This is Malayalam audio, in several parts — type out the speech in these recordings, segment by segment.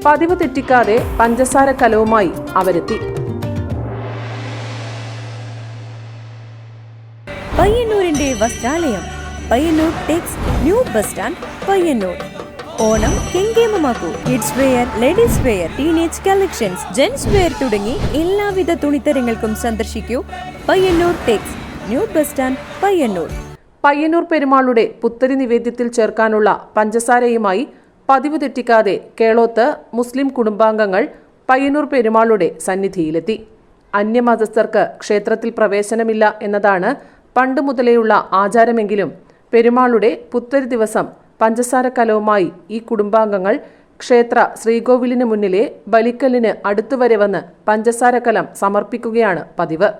പതിവ് തെറ്റിക്കാതെ പഞ്ചസാര കലവുമായി അവരെത്തി. പയ്യന്നൂരിന്റെ വസ്ത്രാലയം Payyanur Tex new bus stand Payyanur. Onam കെങ്കേമമാക്കൂ. Kids wear, ladies wear, teenage collections, gents wear തുടങ്ങി എല്ലാവിധ തുണിത്തരങ്ങൾക്കും സന്ദർശിക്കൂ Payyanur Tex new bus stand Payyanur. Payyanur പെരുമാളുടെ പുത്തരി നിവേദ്യത്തിൽ ചേർക്കാനുള്ള പഞ്ചസാരയുമായി പതിവ് തെറ്റിക്കാതെ കേളോത്ത് മുസ്ലിം കുടുംബാംഗങ്ങൾ പയ്യന്നൂർ പെരുമാളുടെ സന്നിധിയിലെത്തി. അന്യമതസ്ഥർക്ക് ക്ഷേത്രത്തിൽ പ്രവേശനമില്ല എന്നതാണ് പണ്ട് മുതലേയുള്ള ആചാരമെങ്കിലും പെരുമാളുടെ പുത്തരി ദിവസം പഞ്ചസാര കലവുമായി ഈ കുടുംബാംഗങ്ങൾ ക്ഷേത്ര ശ്രീകോവിലിന് മുന്നിലെ ബലിക്കല്ലിന് അടുത്തുവരെ വന്ന് പഞ്ചസാര കലം സമർപ്പിക്കുകയാണ് പതിവ്.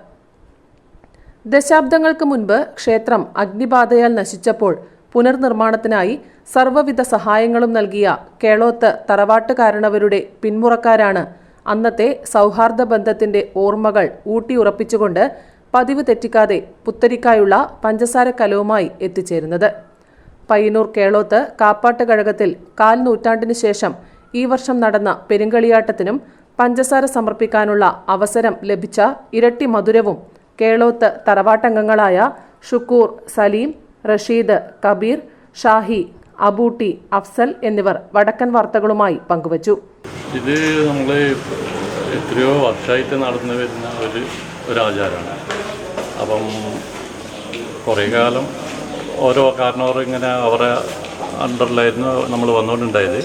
ദശാബ്ദങ്ങൾക്ക് മുൻപ് ക്ഷേത്രം അഗ്നിബാധയാൽ നശിച്ചപ്പോൾ പുനർനിർമ്മാണത്തിനായി സർവ്വവിധ സഹായങ്ങളും നൽകിയ കേളോത്ത് തറവാട്ടുകാരണവരുടെ പിന്മുറക്കാരാണ് അന്നത്തെ സൗഹാർദ്ദ ബന്ധത്തിന്റെ ഓർമ്മകൾ ഊട്ടിയുറപ്പിച്ചുകൊണ്ട് പതിവ് തെറ്റിക്കാതെ പുത്തരിക്കായുള്ള പഞ്ചസാര കലവുമായി എത്തിച്ചേരുന്നത്. പയ്യന്നൂർ കേളോത്ത് കാപ്പാട്ട് കഴകത്തിൽ 4 നൂറ്റാണ്ടിനു ശേഷം ഈ വർഷം നടന്ന പെരുങ്കളിയാട്ടത്തിനും പഞ്ചസാര സമർപ്പിക്കാനുള്ള അവസരം ലഭിച്ച ഇരട്ടി മധുരവും കേളോത്ത് തറവാട്ടംഗങ്ങളായ ഷുക്കൂർ, സലീം, റഷീദ്, കബീർ, ഷാഹി, അബൂട്ടി, അഫ്സൽ എന്നിവർ വടക്കൻ വാർത്തകളുമായി പങ്കുവച്ചു. ഇത് നമ്മൾ എത്രയോ വർഷമായിട്ട് നടന്നു വരുന്ന ഒരു ആചാരമാണ്. അപ്പം കുറേ കാലം ഓരോ കാരണവർ ഇങ്ങനെ അവരെ അണ്ടറിലായിരുന്നു നമ്മൾ വന്നുകൊണ്ടുണ്ടായത്.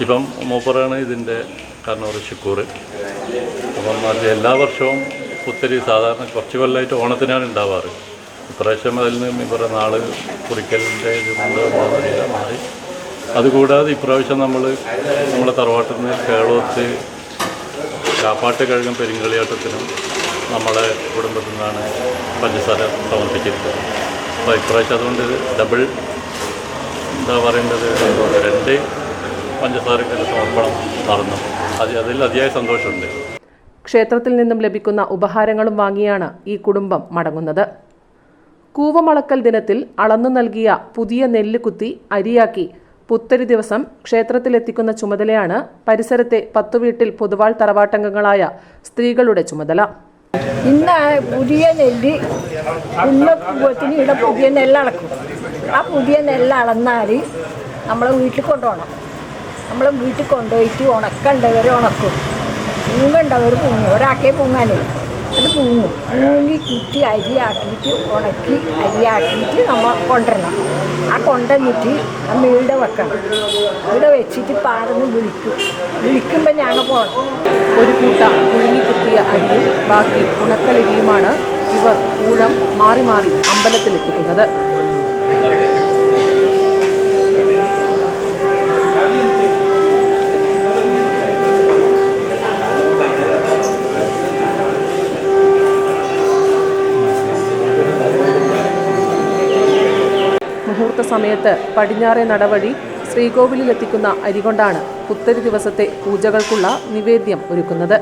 ഇപ്പം മൂപ്പറാണ് ഇതിൻ്റെ കാരണവർ ഷുക്കൂർ. അപ്പം അത് എല്ലാ വർഷവും പുത്തരി സാധാരണ കുറച്ച് കൊല്ലമായിട്ട് ഓണത്തിനാണ് ഉണ്ടാവാറ്. ഇപ്രാവശ്യം അതിൽ നിന്ന് ഇവരുടെ നാള് കുറിക്കലിൻ്റെ ഇതുകൊണ്ട് മാറി. അതുകൂടാതെ ഇപ്രാവശ്യം നമ്മളെ തറവാട്ടിൽ നിന്ന് കേളോത്ത് കാപ്പാട്ട് കഴകം പെരുങ്കളിയാട്ടത്തിനും നമ്മളെ കുടുംബത്തിൽ നിന്നാണ് പഞ്ചസാര സമർപ്പിച്ചിരിക്കുന്നത്. അപ്പോൾ ഇപ്രാവശ്യം അതുകൊണ്ട് ഡബിൾ എന്താ പറയേണ്ടത് 2 പഞ്ചസാരക്ക് സമർപ്പണം നടന്നു. അതിൽ അതിയായ സന്തോഷമുണ്ട്. ക്ഷേത്രത്തിൽ നിന്നും ലഭിക്കുന്ന ഉപഹാരങ്ങളും വാങ്ങിയാണ് ഈ കുടുംബം മടങ്ങുന്നത്. കൂവമളക്കൽ ദിനത്തിൽ അളന്നു നൽകിയ പുതിയ നെല്ല് കുത്തി അരിയാക്കി പുത്തരി ദിവസം ക്ഷേത്രത്തിലെത്തിക്കുന്ന ചുമതലയാണ് പരിസരത്തെ 10 വീട്ടിൽ പൊതുവാൾ തറവാട്ടംഗങ്ങളായ സ്ത്രീകളുടെ ചുമതല. ഇന്ന് പുതിയ നെല്ല് ഇന്ന് ഇവിടെ പുതിയ നെല്ലളക്കും. ആ പുതിയ നെല്ല് അളന്നാൽ നമ്മളെ വീട്ടിൽ കൊണ്ടുപോകണം. നമ്മളെ വീട്ടിൽ കൊണ്ടുപോയിട്ട് ഉണക്കണ്ടവർ ഉണക്കും, പൂങ്ങണ്ടവർ പൂങ്ങും. ഒരാൾക്കേ പൂങ്ങാനേ അത് പൂങ്ങും. പൂങ്ങി കുത്തി അരിയാക്കിയിട്ട് ഉണക്കി അരിയാക്കിയിട്ട് നമ്മൾ കൊണ്ടുവരണം. ആ കൊണ്ടുവന്നിട്ട് നമ്മൾ ഇവിടെ വെക്കണം. ഇവിടെ വെച്ചിട്ട് പാടുന്ന് വിളിക്കുമ്പോൾ ഞങ്ങൾ പോകണം. ഒരു കൂട്ട പുഴുങ്ങി കുത്തിയ അരിയും ബാക്കി ഉണക്കലരിയുമാണ് ഇവർ ഊഴം മാറി മാറി അമ്പലത്തിലെത്തിക്കുന്നത്. മുഹൂർത്ത സമയത്ത് പടിഞ്ഞാറേ നടവഴി ശ്രീകോവിലിലെത്തിക്കുന്ന അരി കൊണ്ടാണ് പുത്തരി ദിവസത്തെ പൂജകൾക്കുള്ള നിവേദ്യം ഒരുക്കുന്നത്.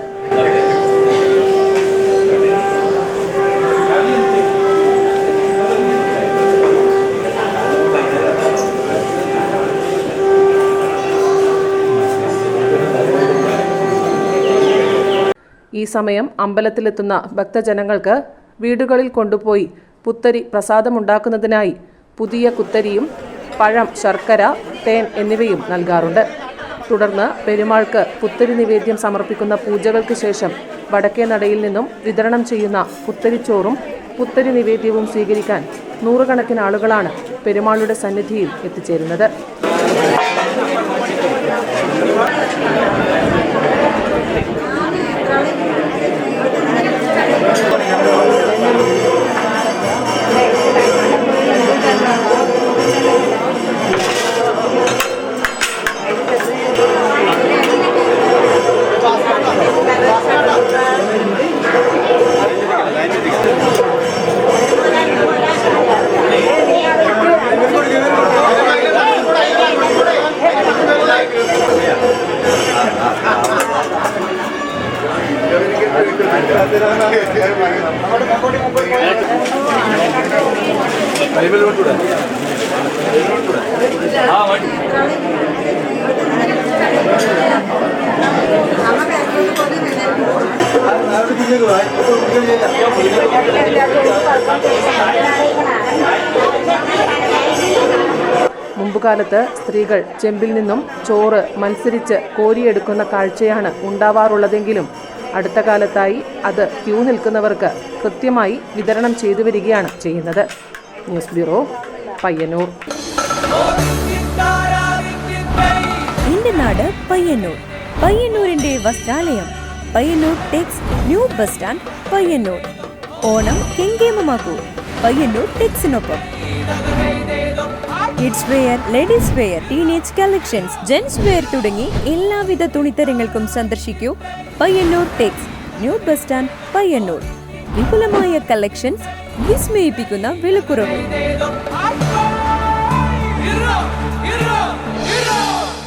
ഈ സമയം അമ്പലത്തിലെത്തുന്ന ഭക്തജനങ്ങൾക്ക് വീടുകളിൽ കൊണ്ടുപോയി പുത്തരി പ്രസാദമുണ്ടാക്കുന്നതിനായി പുതിയ കുത്തരിയും പഴം, ശർക്കര, തേൻ എന്നിവയും നൽകാറുണ്ട്. തുടർന്ന് പെരുമാൾക്ക് പുത്തരി നിവേദ്യം സമർപ്പിക്കുന്ന പൂജകൾക്ക് ശേഷം വടക്കേ നടയിൽ നിന്നും വിതരണം ചെയ്യുന്ന പുത്തരിച്ചോറും പുത്തരി നിവേദ്യവും സ്വീകരിക്കാൻ 100 കണക്കിന് ആളുകളാണ് പെരുമാളുടെ സന്നിധിയിൽ എത്തിച്ചേരുന്നത്. മുമ്പുകാലത്ത് സ്ത്രീകൾ ചെമ്പിൽ നിന്നും ചോറ് മത്സരിച്ച് കോരിയെടുക്കുന്ന കാഴ്ചയാണ് ഉണ്ടാവാറുള്ളതെങ്കിലും അടുത്ത കാലത്തായി അത് ക്യൂ നിൽക്കുന്നവർക്ക് കൃത്യമായി വിതരണം ചെയ്തു വരികയാണ് ചെയ്യുന്നത്. News bureau, Payyanur. എന്റെ നാട് പയ്യന്നൂർ. പയ്യന്നൂരിന്റെ വസ്ത്രാലയം Payyanur Tex new bus stand Payyanur. Onam കെങ്കേമമാക്കൂ പയ്യന്നൂർ ടെക്സിനൊപ്പം. Kids wear, ladies wear, teenage collections, gents wear തുടങ്ങി എല്ലാവിധ തുണിത്തരങ്ങൾക്കും സന്ദർശിക്കൂ Payyanur Tex new bus stand Payyanur. വിപുലമായ കളക്ഷൻസ്, വിസ്മയിപ്പിക്കുന്ന വിലക്കുറവ്.